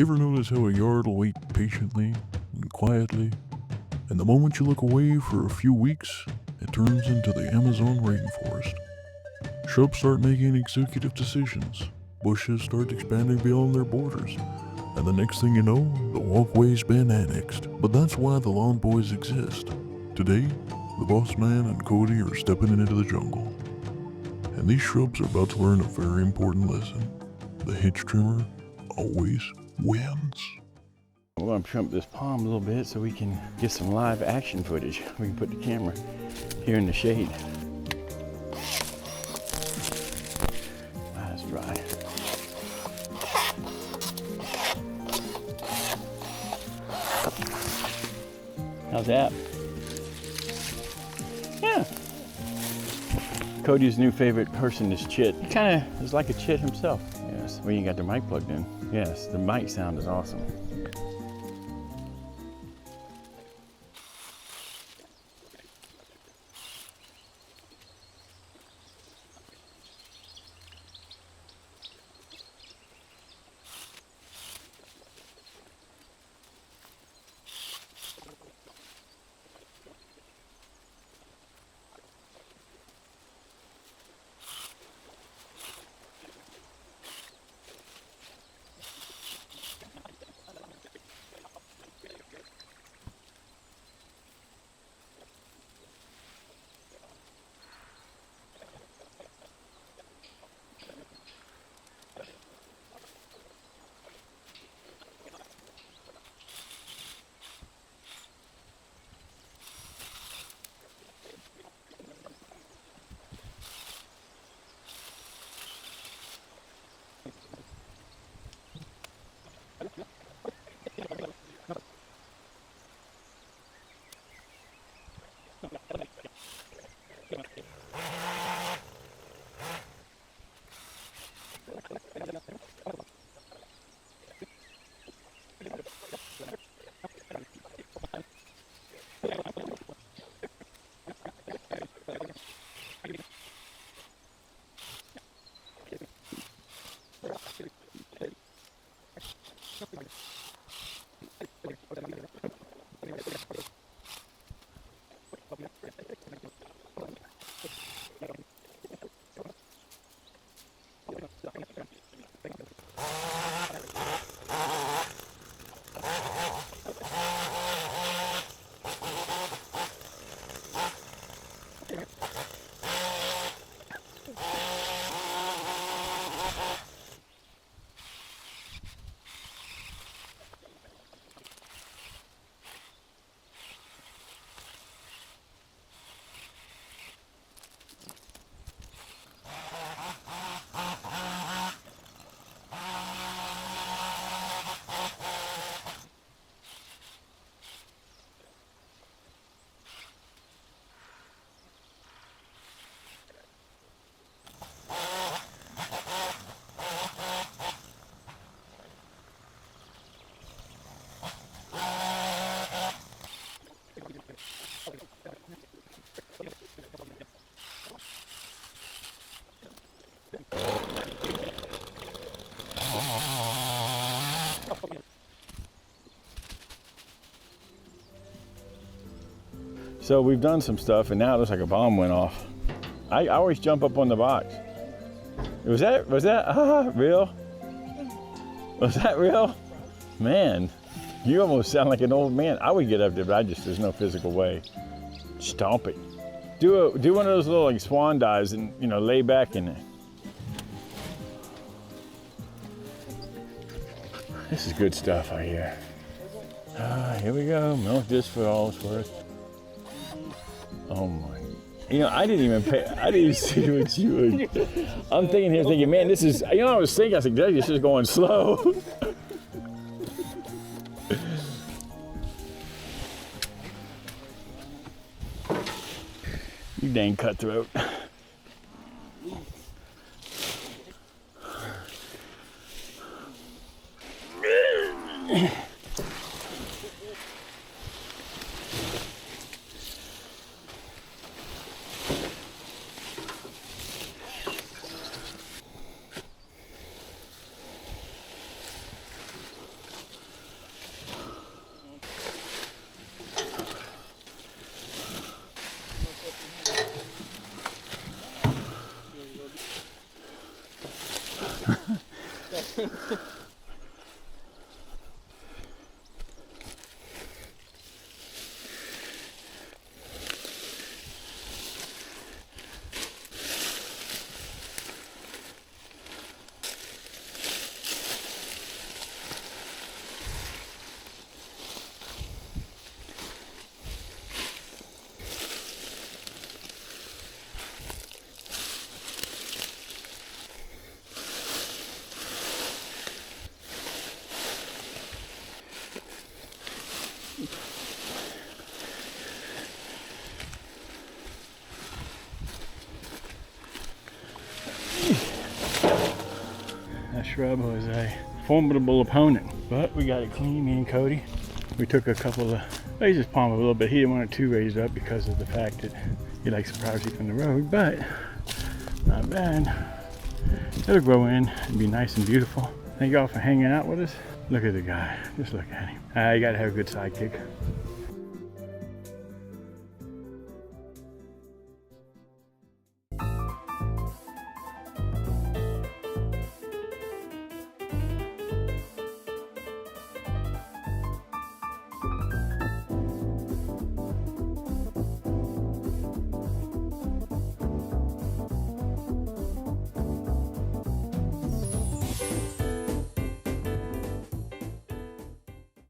You ever notice how a yard will wait patiently and quietly, and the moment you look away for a few weeks, it turns into the Amazon rainforest? Shrubs start making executive decisions, bushes start expanding beyond their borders, and the next thing you know, the walkway's been annexed. But that's why the Lawn Boys exist. Today, the boss man and Cody are stepping into the jungle. And these shrubs are about to learn a very important lesson. The hedge trimmer always wins. We're going to trim this palm a little bit so we can get some live action footage. We can put the camera here in the shade. That's dry. How's that? Yeah. Cody's new favorite person is Chit. He kind of is like a Chit himself. Yes. Well, you got the mic plugged in. Yes, the mic sound is awesome. So we've done some stuff, and now it looks like a bomb went off. I always jump up on the box. Was that real? Was that real? Man, you almost sound like an old man. I would get up there, but there's no physical way. Stomp it. Do one of those little like swan dives and lay back in it. This is good stuff I hear. Here we go. Milk this for all it's worth. Oh my. I didn't even see what you would. I'm thinking, man, this is, I was thinking, I said, this is going slow. You dang cutthroat. shrub was a formidable opponent, but we got it clean, me and Cody. We took a couple of, raised his palm a little bit. He didn't want it too raised up because of the fact that he likes the privacy from the road, but not bad. It'll grow in and be nice and beautiful. Thank y'all for hanging out with us. Look at the guy, just look at him. You gotta have a good sidekick.